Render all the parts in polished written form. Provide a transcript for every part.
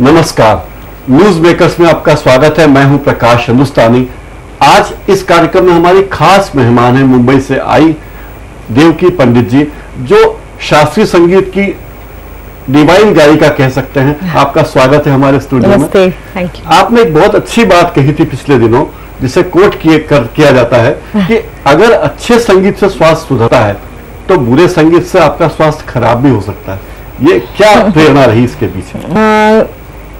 नमस्कार, news makers में आपका स्वागत है। मैं हूं प्रकाश हिंदुस्तानी। आज इस कार्यक्रम में हमारी खास मेहमान है मुंबई से आई देवकी पंडित जी, जो शास्त्रीय संगीत की डिवाइन गायिका कह सकते हैं। आपका स्वागत है हमारे स्टूडियो में। Thank you. आपने एक बहुत अच्छी बात कही थी पिछले दिनों, जिसे कोट किया जाता है कि अगर अच्छे संगीत से स्वास्थ्य सुधरता है तो बुरे संगीत से आपका स्वास्थ्य खराब भी हो सकता है। ये क्या प्रेरणा रही इसके पीछे?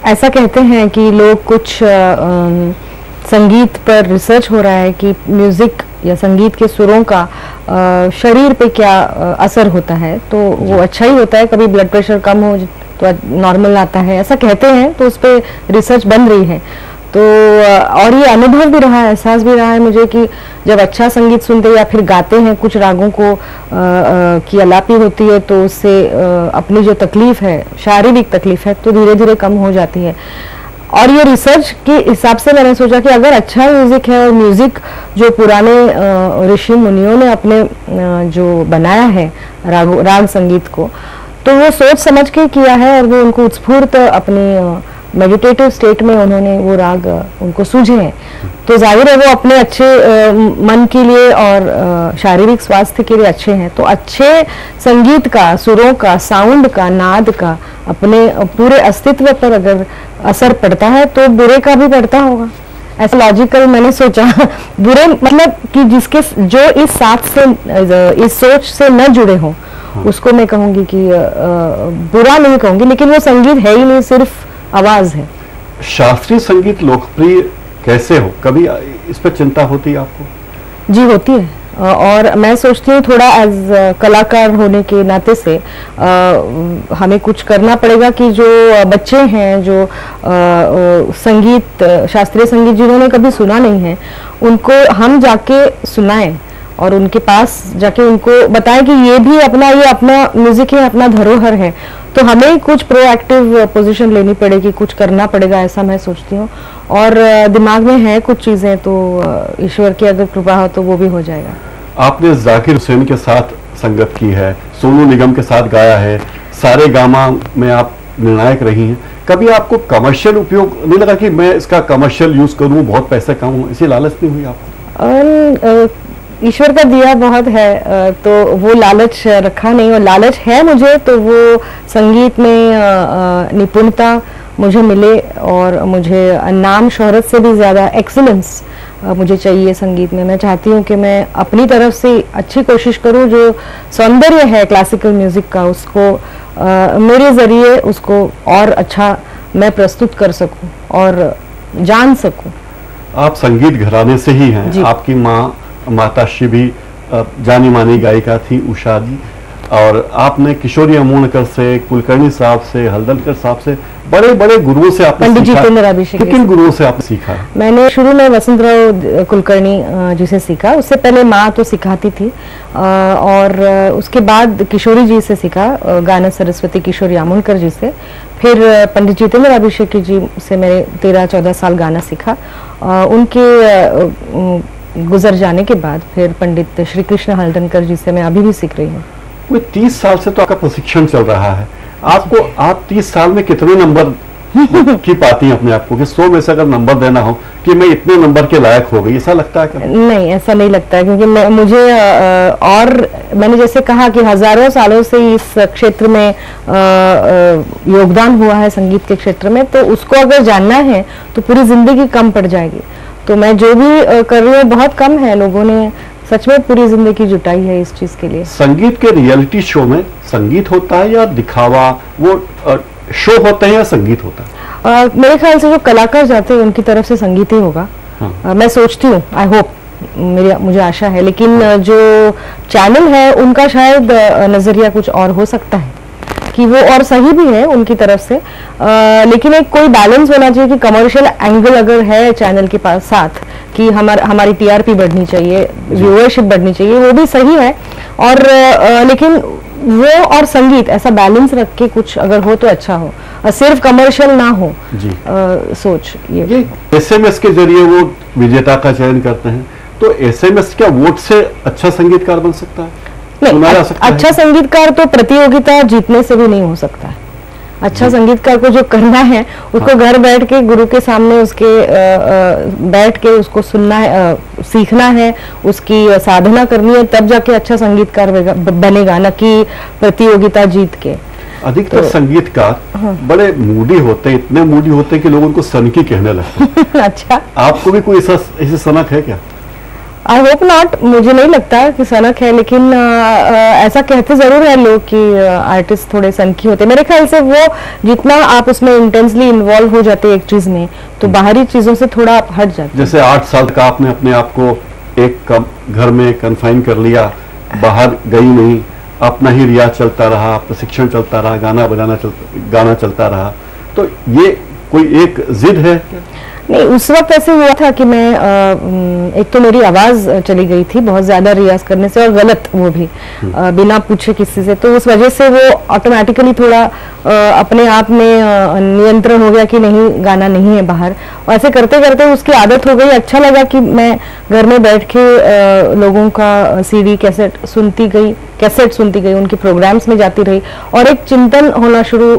ऐसा कहते हैं कि लोग कुछ संगीत पर रिसर्च हो रहा है कि म्यूजिक या संगीत के सुरों का शरीर पे क्या असर होता है, तो वो अच्छा ही होता है। कभी ब्लड प्रेशर कम हो तो नॉर्मल आता है, ऐसा कहते हैं। तो उस पर रिसर्च बन रही है। तो और ये अनुभव भी रहा है, एहसास भी रहा है मुझे कि जब अच्छा संगीत सुनते या फिर गाते हैं, कुछ रागों को की अलापी होती है, तो उससे अपनी जो तकलीफ है, शारीरिक तकलीफ है, तो धीरे धीरे कम हो जाती है। और ये रिसर्च के हिसाब से मैंने सोचा कि अगर अच्छा म्यूजिक है, और म्यूजिक जो पुराने ऋषि मुनियों ने अपने जो बनाया है राग संगीत को, तो वो सोच समझ के किया है, और वो उनको उत्स्फूर्त अपनी मेडिटेटिव स्टेट में उन्होंने वो राग उनको सूझे हैं। तो जाहिर है वो अपने अच्छे मन के लिए और शारीरिक स्वास्थ्य के लिए अच्छे हैं। तो अच्छे संगीत का, सुरों का, साउंड का, नाद का अपने पूरे अस्तित्व पर अगर असर पड़ता है तो बुरे का भी पड़ता होगा। ऐसा लॉजिकल मैंने सोचा। बुरे मतलब कि जिसके जो इस साथ से, इस सोच से न जुड़े हों, उसको मैं कहूँगी कि बुरा नहीं कहूँगी, लेकिन वो संगीत है ही नहीं, सिर्फ आवाज है। शास्त्रीय संगीत लोकप्रिय कैसे हो, कभी इस पर चिंता होती है आपको? जी होती है। और मैं सोचती हूँ थोड़ा एज कलाकार होने के नाते से हमें कुछ करना पड़ेगा कि जो बच्चे हैं, जो संगीत, शास्त्रीय संगीत जिन्होंने कभी सुना नहीं है, उनको हम जाके सुनाएं और उनके पास जाके उनको बताएं कि ये भी ये अपना म्यूजिक है, अपना धरोहर है। तो हमें कुछ प्रोएक्टिव पोजीशन लेनी पड़ेगी, कुछ करना पड़ेगा, ऐसा मैं सोचती हूँ। और दिमाग में है कुछ चीजें, तो ईश्वर की अगर कृपा हो तो वो भी हो जाएगा। आपने जाकिर हुसैन के साथ संगत की है, सोनू निगम के साथ गाया है, सारे गामा में आप निर्णायक रही हैं। कभी आपको कमर्शियल उपयोग नहीं लगा कि मैं इसका कमर्शियल यूज करूं, बहुत पैसे कमाऊं, इसी लालच नहीं हुई आपको? ईश्वर का दिया बहुत है, तो वो लालच रखा नहीं। और लालच है मुझे, तो वो संगीत में निपुणता मुझे मिले, और मुझे नाम शोहरत से भी ज़्यादा एक्सीलेंस मुझे चाहिए संगीत में। मैं चाहती हूँ कि मैं अपनी तरफ से अच्छी कोशिश करूँ, जो सौंदर्य है क्लासिकल म्यूज़िक का, उसको मेरे ज़रिए उसको और अच्छा मैं प्रस्तुत कर सकूँ और जान सकूँ। आप संगीत घराने से ही हैं। आपकी माताश्री भी जानी मानी गायिका थी, उषा जी, और आपने किशोरी अमोणकर से, कुलकर्णी साहब से, हल्दरकर साहब से, बड़े बड़े गुरुओं से आपने पंडित जितेंद्र अभिषेक। किन गुरुओं से आपने सीखा? मैंने शुरू में वसंतराव कुलकर्णी जी से सीखा। उससे पहले माँ तो सिखाती थी, और उसके बाद किशोरी जी से सीखा, गाना सरस्वती किशोरी अमोणकर जी से। फिर पंडित जितेंद्र अभिषेक जी से मैंने 13-14 साल गाना सीखा। उनके गुजर जाने के बाद फिर पंडित श्री कृष्ण हल्दरकर जी से मैं अभी भी सीख रही हूँ। कोई 30 साल से तो आपका प्रशिक्षण चल रहा है। आप 30 साल में कितने नंबर की पाती हैं अपने आप को, कि 100 में से अगर नंबर देना हो कि मैं इतने नंबर के लायक हो गई, ऐसा लगता है क्या? नहीं, ऐसा नहीं लगता है, क्योंकि मुझे और मैंने जैसे कहा कि हजारों सालों से इस क्षेत्र में योगदान हुआ है संगीत के क्षेत्र में, तो उसको अगर जानना है तो पूरी जिंदगी कम पड़ जाएगी। तो मैं जो भी कर रही हूँ बहुत कम है, लोगों ने सच में पूरी जिंदगी जुटाई है इस चीज के लिए। संगीत के रियलिटी शो में संगीत होता है या दिखावा, वो शो होते हैं या संगीत होता है? मेरे ख्याल से जो कलाकार जाते हैं उनकी तरफ से संगीत ही होगा। मैं सोचती हूँ, आई होप, मुझे आशा है। लेकिन जो चैनल है उनका शायद नजरिया कुछ और हो सकता है, कि वो और सही भी है उनकी तरफ से। लेकिन एक कोई बैलेंस होना चाहिए कि कमर्शियल एंगल अगर है चैनल के पास साथ, कि हमारी टीआरपी बढ़नी चाहिए, व्यूअरशिप बढ़नी चाहिए, वो भी सही है। और लेकिन वो और संगीत ऐसा बैलेंस रख के कुछ अगर हो तो अच्छा हो, और सिर्फ कमर्शियल ना हो। सोच ये एसएमएस के जरिए वो विजेता का चयन करते हैं, तो एसएमएस क्या वोट से अच्छा संगीतकार बन सकता है? नहीं, अच्छा संगीतकार तो प्रतियोगिता जीतने से भी नहीं हो सकता है। अच्छा संगीतकार को जो करना है उसको घर बैठ के गुरु के सामने उसके बैठ के उसको सुनना है, सीखना है, उसकी साधना करनी है, तब जाके अच्छा संगीतकार बनेगा, न कि प्रतियोगिता जीत के। अधिकतर तो, संगीतकार बड़े मूडी होते हैं, इतने मूडी होते हैं कि लोग उनको सनकी कहने लगते हैं। अच्छा, आपको भी कोई ऐसी सनक है क्या? आई होप नॉट, मुझे नहीं लगता कि सनक है, लेकिन ऐसा कहते जरूर है लोग कि आर्टिस्ट थोड़े सनकी होते हैं। मेरे ख्याल से वो जितना आप उसमें इंटेंसली इन्वॉल्व हो जाते हैं एक चीज में, तो बाहरी चीजों से थोड़ा आप हट जाते हैं। जैसे 8 साल का आपने अपने आप को एक घर में कन्फाइन कर लिया, बाहर गई नहीं, अपना ही रियाज चलता रहा, प्रशिक्षण चलता रहा, गाना चलता रहा, तो ये कोई एक जिद है? नहीं, उस वक्त ऐसे हुआ था कि मैं एक तो मेरी आवाज चली गई थी बहुत ज्यादा रियाज करने से, और गलत वो भी बिना पूछे किसी से, तो उस वजह से वो ऑटोमेटिकली थोड़ा अपने आप में नियंत्रण हो गया कि नहीं, गाना नहीं है बाहर। और ऐसे करते करते उसकी आदत हो गई। अच्छा लगा कि मैं घर में बैठ के लोगों का सीडी कैसेट सुनती गई, उनके प्रोग्राम्स में जाती रही, और एक चिंतन होना शुरू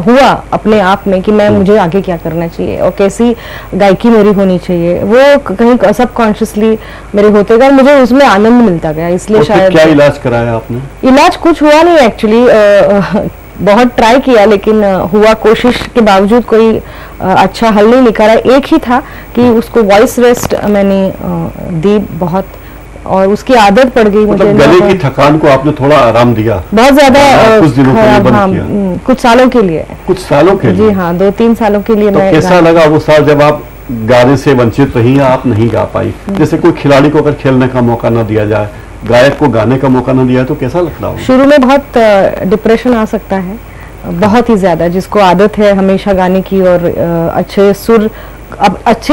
हुआ अपने आप में कि मैं मुझे आगे क्या करना चाहिए और कैसी गायकी मेरी होनी चाहिए। वो कहीं सबकॉन्शियसली मेरे होते गए, मुझे उसमें आनंद मिलता गया। इसलिए शायद। क्या इलाज कराया आपने? इलाज कुछ हुआ नहीं एक्चुअली, बहुत ट्राई किया, लेकिन हुआ कोशिश के बावजूद कोई अच्छा हल नहीं निकाला। एक ही था कि उसको वॉइस रेस्ट मैंने दी बहुत, और उसकी आदत पड़ गई मुझे। गले की थकान को आपने थोड़ा आराम दिया? बहुत ज्यादा, कुछ दिनों के लिए बंद किया? कुछ सालों के लिए। कुछ सालों के लिए? जी हाँ, 2-3 सालों के लिए। तो कैसा लगा वो साल जब आप गाने से वंचित रही, आप नहीं गा पाई? जैसे कोई खिलाड़ी को अगर खेलने का मौका न दिया जाए, गायक को गाने का मौका न दिया, तो कैसा लगता है? शुरू में बहुत डिप्रेशन आ सकता है, बहुत ही ज्यादा। जिसको आदत है हमेशा गाने की और अच्छे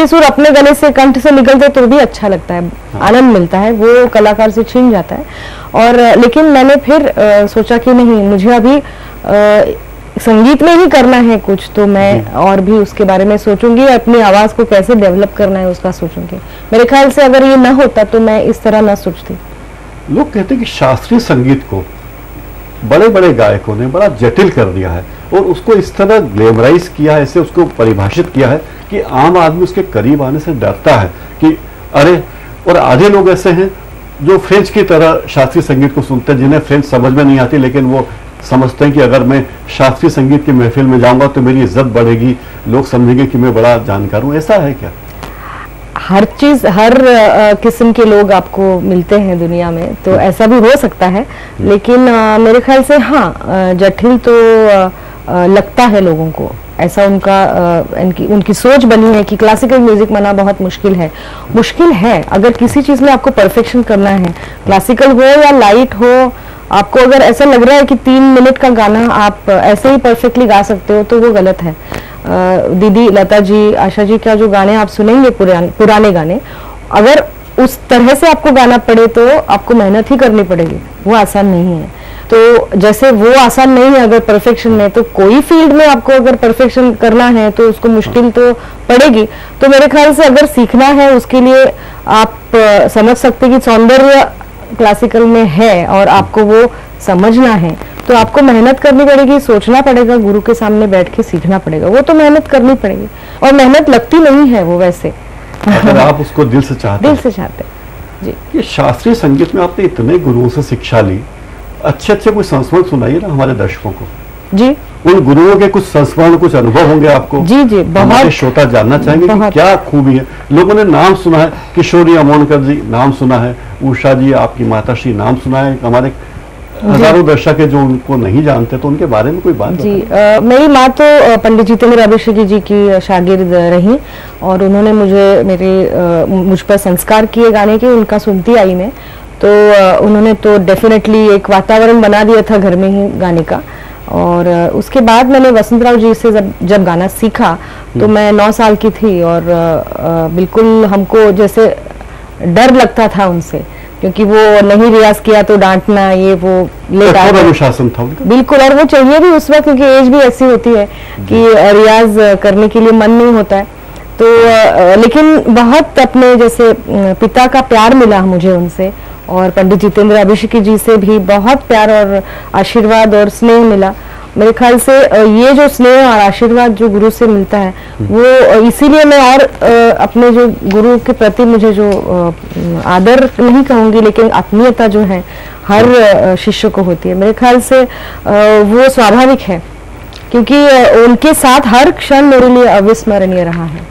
सुर अपने गले से, कंठ से निकलते तो भी अच्छा लगता है, आनंद मिलता है, वो कलाकार से छीन जाता है। और लेकिन मैंने फिर सोचा कि नहीं, मुझे अभी संगीत में ही करना है कुछ, तो मैं और भी उसके बारे में सोचूंगी, अपनी आवाज को कैसे डेवलप करना है उसका सोचूंगी। मेरे ख्याल से अगर ये ना होता तो मैं इस तरह ना सोचती। लोग कहते हैं कि शास्त्रीय संगीत को बड़े बड़े गायकों ने बड़ा जटिल कर दिया है और उसको इस तरह ग्लैमराइज किया है, ऐसे उसको परिभाषित किया है कि आम आदमी उसके करीब आने से डरता है कि अरे। और आधे लोग ऐसे हैं जो फ्रेंच की तरह शास्त्रीय संगीत को सुनते हैं, जिन्हें फ्रेंच समझ में नहीं आती, लेकिन वो समझते हैं कि अगर मैं शास्त्रीय संगीत की महफिल में जाऊंगा तो मेरी इज्जत बढ़ेगी, लोग समझेंगे कि मैं बड़ा जानकार हूँ। ऐसा है क्या? हर चीज, हर किस्म के लोग आपको मिलते हैं दुनिया में, तो ऐसा भी हो सकता है, लेकिन मेरे ख्याल से हाँ, जटिल तो लगता है लोगों को। ऐसा उनकी सोच बनी है कि क्लासिकल म्यूजिक मना बहुत मुश्किल है। अगर किसी चीज में आपको परफेक्शन करना है, क्लासिकल हो या लाइट हो, आपको अगर ऐसा लग रहा है कि 3 मिनट का गाना आप ऐसे ही परफेक्टली गा सकते हो, तो वो गलत है। दीदी लता जी, आशा जी का जो गाने आप सुनेंगे, पुराने गाने, अगर उस तरह से आपको गाना पड़े तो आपको मेहनत ही करनी पड़ेगी, वो आसान नहीं है। तो जैसे वो आसान नहीं है अगर परफेक्शन में, तो कोई फील्ड में आपको अगर परफेक्शन करना है तो उसको मुश्किल तो पड़ेगी। तो मेरे ख्याल से अगर सीखना है, उसके लिए आप समझ सकते कि सौंदर्य क्लासिकल में है और आपको वो समझना है, तो आपको मेहनत करनी पड़ेगी, सोचना पड़ेगा, गुरु के सामने बैठ के सीखना पड़ेगा। वो तो मेहनत करनी पड़ेगी, और मेहनत लगती नहीं है वो वैसे, अगर आप उसको दिल से चाहते जी। ये शास्त्रीय संगीत में आपने इतने गुरुओं से शिक्षा ली, अच्छे कोई संस्मरण सुनाइए ना हमारे दर्शकों को। जी, उन गुरुओं के कुछ संस्मरण, कुछ अनुभव होंगे आपको। जी जी, बहुत। श्रोता जानना चाहेंगे कि क्या खूबी है। लोगों ने नाम सुना है, किशोरी अमोनकर जी नाम सुना है, उषा जी आपकी माताश्री नाम सुना है, हमारे हजारों दर्शक है जो उनको नहीं जानते, तो उनके बारे में कोई बात जी। मेरी माँ तो पंडित जितेंद्र अभिषेकी जी की शागिर्द रही, और उन्होंने मुझ पर संस्कार किए गाने के, उनका सुनती आई मैं, तो उन्होंने तो डेफिनेटली एक वातावरण बना दिया था घर में ही गाने का। और उसके बाद मैंने वसंतराव जी से जब गाना सीखा तो मैं 9 साल की थी, और बिल्कुल हमको जैसे डर लगता था उनसे, क्योंकि वो नहीं रियाज किया तो डांटना, ये वो लेट अनुशासन था बिल्कुल। और वो चाहिए भी उस वक्त, क्योंकि एज भी ऐसी होती है कि रियाज करने के लिए मन नहीं होता है। तो लेकिन बहुत अपने जैसे पिता का प्यार मिला मुझे उनसे, और पंडित जितेंद्र अभिषेकी जी से भी बहुत प्यार और आशीर्वाद और स्नेह मिला। मेरे ख्याल से ये जो स्नेह और आशीर्वाद जो गुरु से मिलता है वो इसीलिए मैं और अपने जो गुरु के प्रति मुझे जो आदर नहीं कहूंगी लेकिन आत्मीयता जो है हर शिष्य को होती है। मेरे ख्याल से वो स्वाभाविक है क्योंकि उनके साथ हर क्षण मेरे लिए अविस्मरणीय रहा है।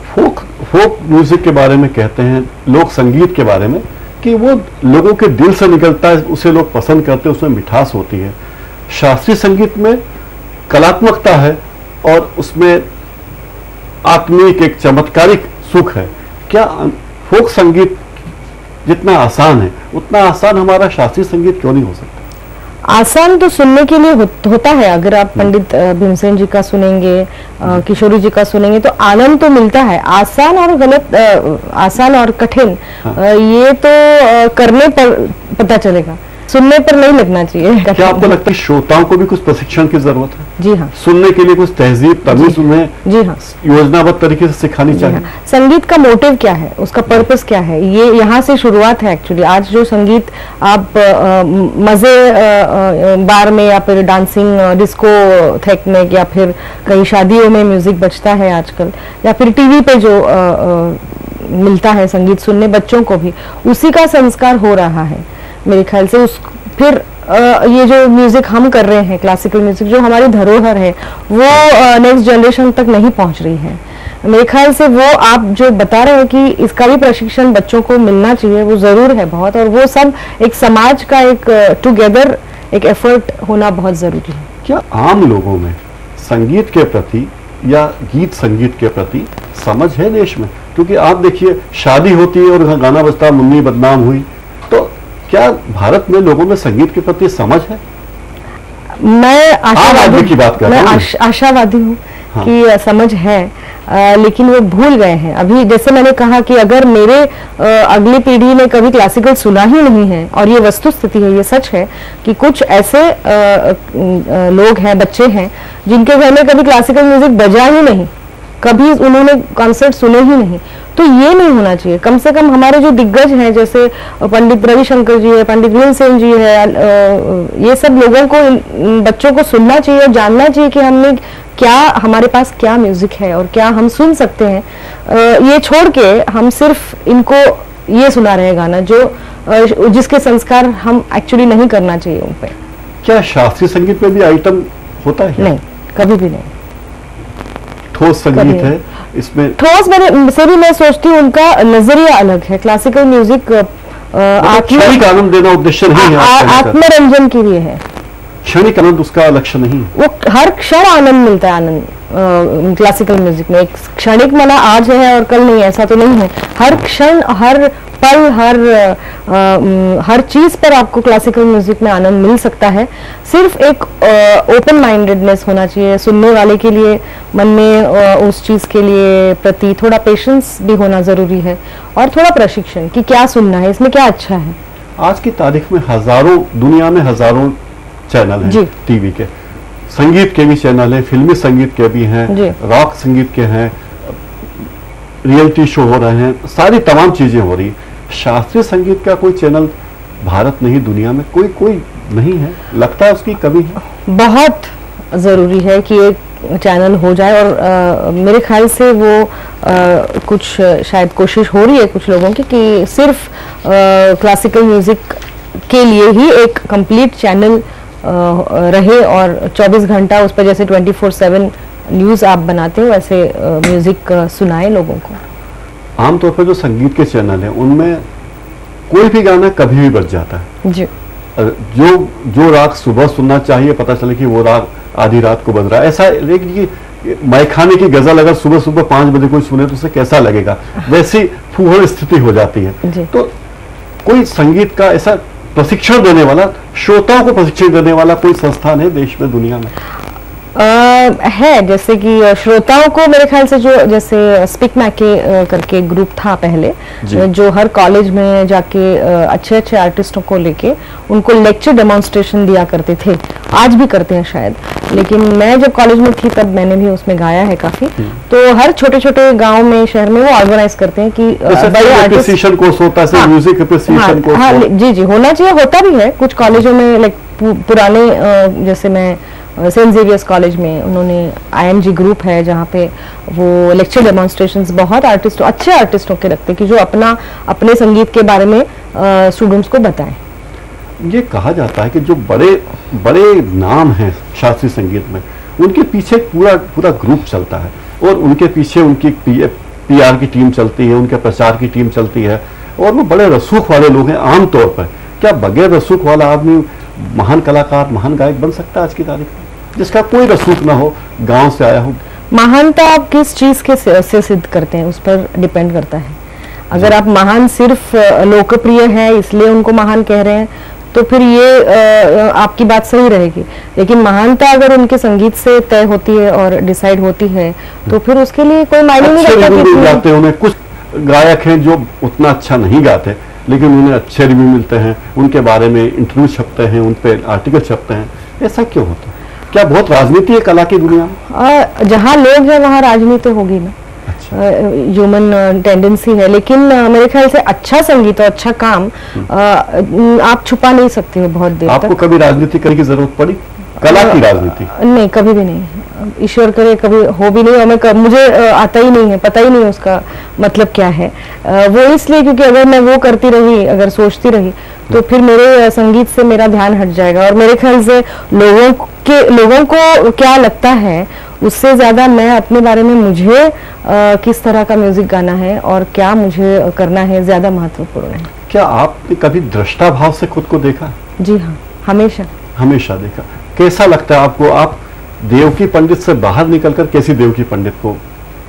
फोक म्यूजिक के बारे में कहते हैं, लोक संगीत के बारे में, कि वो लोगों के दिल से निकलता है, उसे लोग पसंद करते हैं, उसमें मिठास होती है। शास्त्रीय संगीत में कलात्मकता है और उसमें आत्मिक एक चमत्कारिक सुख है। क्या फोक संगीत जितना आसान है उतना आसान हमारा शास्त्रीय संगीत क्यों नहीं हो सकता? आसान तो सुनने के लिए होता है। अगर आप पंडित भीमसेन जी का सुनेंगे, किशोरी जी का सुनेंगे तो आनंद तो मिलता है। आसान और गलत, आसान और कठिन, ये तो करने पर पता चलेगा, सुनने पर नहीं लगना चाहिए। क्या आपको लगता है श्रोताओं को भी कुछ प्रशिक्षण की जरूरत है? जी हाँ। सुनने के लिए कुछ तहजीब तमीज उन्हें जी हाँ योजनाबद्ध तरीके से सिखानी चाहिए। हाँ। संगीत का मोटिव क्या है, उसका पर्पस क्या है, ये यहाँ से शुरुआत है एक्चुअली। आज जो संगीत आप मजे बार में या फिर डांसिंग डिस्को थेक में या फिर कहीं शादियों में म्यूजिक बजता है आजकल, या फिर टीवी पे जो मिलता है संगीत सुनने बच्चों को भी, उसी का संस्कार हो रहा है मेरे ख्याल से। उस फिर ये जो म्यूजिक हम कर रहे हैं, क्लासिकल म्यूजिक जो हमारी धरोहर है, वो नेक्स्ट जनरेशन तक नहीं पहुंच रही है मेरे ख्याल से। वो आप जो बता रहे हैं कि इसका भी प्रशिक्षण बच्चों को मिलना चाहिए, वो जरूर है बहुत, और वो सब एक समाज का एक टुगेदर एक एफर्ट होना बहुत जरूरी है। क्या आम लोगों में संगीत के प्रति या गीत संगीत के प्रति समझ है देश में? क्योंकि आप देखिए, शादी होती है और गाना बजता, मुन्नी बदनाम हुई, तो क्या भारत में लोगों में संगीत के प्रति समझ है? मैं आशावादी की बात कर रहा हूं। आशावादी हूँ हाँ। कि समझ है, लेकिन वो भूल गए हैं अभी। जैसे मैंने कहा कि अगर मेरे अगली पीढ़ी ने कभी क्लासिकल सुना ही नहीं है, और ये वस्तु स्थिति है, ये सच है कि कुछ ऐसे लोग हैं, बच्चे हैं जिनके घर में कभी क्लासिकल म्यूजिक बजा ही नहीं, कभी उन्होंने कॉन्सर्ट सुने ही नहीं, तो ये नहीं होना चाहिए। कम से कम हमारे जो दिग्गज हैं, जैसे पंडित रविशंकर जी है, पंडित भीमसेन जी है, ये सब लोगों को, बच्चों को सुनना चाहिए और जानना चाहिए कि हमने क्या, हमारे पास क्या म्यूजिक है और क्या हम सुन सकते हैं। ये छोड़ के हम सिर्फ इनको ये सुना रहे गाना जो जिसके संस्कार हम एक्चुअली नहीं करना चाहिए उन पे। क्या शास्त्रीय संगीत में भी आइटम होता है? नहीं, कभी भी नहीं। ठोस संगीत है इसमें? ठोस मेरे से भी मैं सोचती हूँ उनका नजरिया अलग है। क्लासिकल म्यूजिक क्षणिक आनंद देना उद्देश्य नहीं है, आत्मरंजन के लिए है। क्षणिक आनंद उसका लक्ष्य नहीं है। वो हर क्षण आनंद मिलता है, आनंद क्लासिकल म्यूजिक में। एक क्षणिक माना आज है और कल नहीं, ऐसा तो नहीं है। हर क्षण, हर पल, हर चीज पर आपको क्लासिकल म्यूजिक में आनंद मिल सकता है। सिर्फ एक ओपन माइंडेडनेस होना चाहिए सुनने वाले के लिए, मन में उस चीज के लिए प्रति थोड़ा पेशेंस भी होना जरूरी है, और थोड़ा प्रशिक्षण कि क्या सुनना है, इसमें क्या अच्छा है। आज की तारीख में हजारों, दुनिया में हजारों चैनल हैं टीवी के, संगीत के भी चैनल हैं, फिल्मी संगीत के भी हैं, रॉक संगीत के हैं, रियलिटी शो हो रहे हैं, सारी तमाम चीजें हो रही। शास्त्रीय संगीत का कोई चैनल भारत नहीं, दुनिया में कोई नहीं है? लगता है उसकी कमी है? बहुत जरूरी है कि एक चैनल हो जाए, और मेरे ख्याल से वो कुछ शायद कोशिश हो रही है कुछ लोगों की कि सिर्फ क्लासिकल म्यूजिक के लिए ही एक कंप्लीट चैनल रहे, और 24 घंटा उस पर, जैसे 24/7 न्यूज आप बनाते हो वैसे म्यूजिक सुनाए लोगों को। आमतौर पर जो संगीत के चैनल हैं उनमें कोई भी गाना कभी भी बज जाता है जी। जो राग सुबह सुनना चाहिए, पता चले कि वो राग आधी रात को बज रहा है। ऐसा मैखाने की गजल अगर सुबह सुबह 5 बजे कोई सुने तो उसे कैसा लगेगा? वैसी फूहड़ स्थिति हो जाती है। तो कोई संगीत का ऐसा प्रशिक्षण देने वाला, श्रोताओं को प्रशिक्षण देने वाला कोई संस्थान है देश में, दुनिया में? है, जैसे कि श्रोताओं को मेरे ख्याल से जो, जैसे स्पीक मैके करके ग्रुप था पहले, जो हर कॉलेज में जाके अच्छे अच्छे आर्टिस्टों को लेके उनको लेक्चर डेमोन्स्ट्रेशन दिया करते थे, आज भी करते हैं शायद, लेकिन मैं जब कॉलेज में थी तब मैंने भी उसमें गाया है काफी। तो हर छोटे छोटे गांव में, शहर में वो ऑर्गेनाइज करते हैं कि बड़े आर्टिस्ट कोर्स होता है, म्यूजिक एप्रिसिएशन कोर्स। हाँ जी, होना चाहिए, होता भी है कुछ कॉलेजों में, लाइक पुराने जैसे मैं सेंट जेवियर्स कॉलेज में उन्होंने IMG ग्रुप है जहाँ पे वो लेक्चर डेमोन्स्ट्रेशंस बहुत अच्छे आर्टिस्टों के रखते हैं कि जो अपने संगीत के बारे में स्टूडेंट्स को बताएं। ये कहा जाता है कि जो बड़े बड़े नाम हैं शास्त्रीय संगीत में, उनके पीछे पूरा ग्रुप चलता है और उनके पीछे उनकी PR की टीम चलती है, उनके प्रचार की टीम चलती है और वो बड़े रसूख वाले लोग हैं आमतौर पर। क्या बगैर रसूख वाला आदमी महान कलाकार, महान गायक बन सकता है आज की तारीख में, जिसका कोई रसूख ना हो, गांव से आया हो? महानता आप किस चीज के से सिद्ध करते हैं उस पर डिपेंड करता है। अगर आप महान सिर्फ लोकप्रिय है इसलिए उनको महान कह रहे हैं तो फिर ये आपकी बात सही रहेगी, लेकिन महानता अगर उनके संगीत से तय होती है और डिसाइड होती है तो फिर उसके लिए कोई मायने नहीं रहता। उन्हें कुछ गायक हैं जो उतना अच्छा नहीं गाते लेकिन उन्हें अच्छे रिव्यू मिलते हैं, उनके बारे में इंटरव्यू छपते हैं, उन पे आर्टिकल छपते हैं। ऐसा क्यों होता है? क्या बहुत राजनीति है कला की दुनिया में? जहाँ लोग हैं वहाँ राजनीति होगी ना, ह्यूमन टेंडेंसी है, लेकिन मेरे ख्याल से अच्छा संगीत और अच्छा काम आप छुपा नहीं सकते हो बहुत देर तक। आपको कभी राजनीति करने की जरूरत पड़ी? कला की राजनीति? नहीं, कभी भी नहीं, ईश्वर करे कभी हो भी नहीं, और मुझे आता ही नहीं है, पता ही नहीं उसका मतलब क्या है। वो इसलिए क्योंकि अगर मैं वो करती रही, अगर सोचती रही तो फिर मेरे संगीत से मेरा ध्यान हट जाएगा, और मेरे ख्याल से लोगों को क्या लगता है उससे ज्यादा मैं अपने बारे में मुझे किस तरह का म्यूजिक गाना है और क्या मुझे करना है ज्यादा महत्वपूर्ण है। क्या आपने कभी दृष्टा भाव से खुद को देखा? जी हाँ, हमेशा देखा। कैसा लगता है आपको? आप देवकी पंडित से बाहर निकलकर कैसी देवकी पंडित को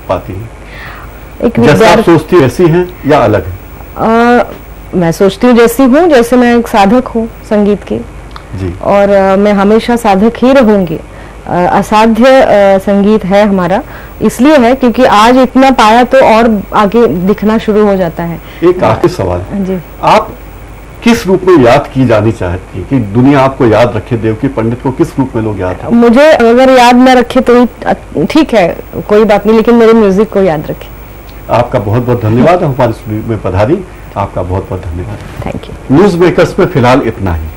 पाती हैं? जैसा आप सोचती वैसी हैं या अलग है? मैं सोचती हूँ जैसी हूँ, जैसे मैं एक साधक हूँ संगीत की जी, और मैं हमेशा साधक ही रहूंगी। असाध्य संगीत है हमारा, इसलिए है क्योंकि आज इतना पाया तो और आगे दिखना शुरू हो जाता है। एक आखिरी सवाल जी, आप किस रूप में याद की जानी चाहती है कि दुनिया आपको याद रखे? देवकी पंडित को किस रूप में लोग याद रखें? मुझे अगर याद न रखे तो ठीक है, कोई बात नहीं, लेकिन मेरे म्यूजिक को याद रखे। आपका बहुत बहुत धन्यवाद हमारे स्टूडियो में पधारी, आपका बहुत बहुत धन्यवाद। Thank you. न्यूज मेकर्स में फिलहाल इतना ही।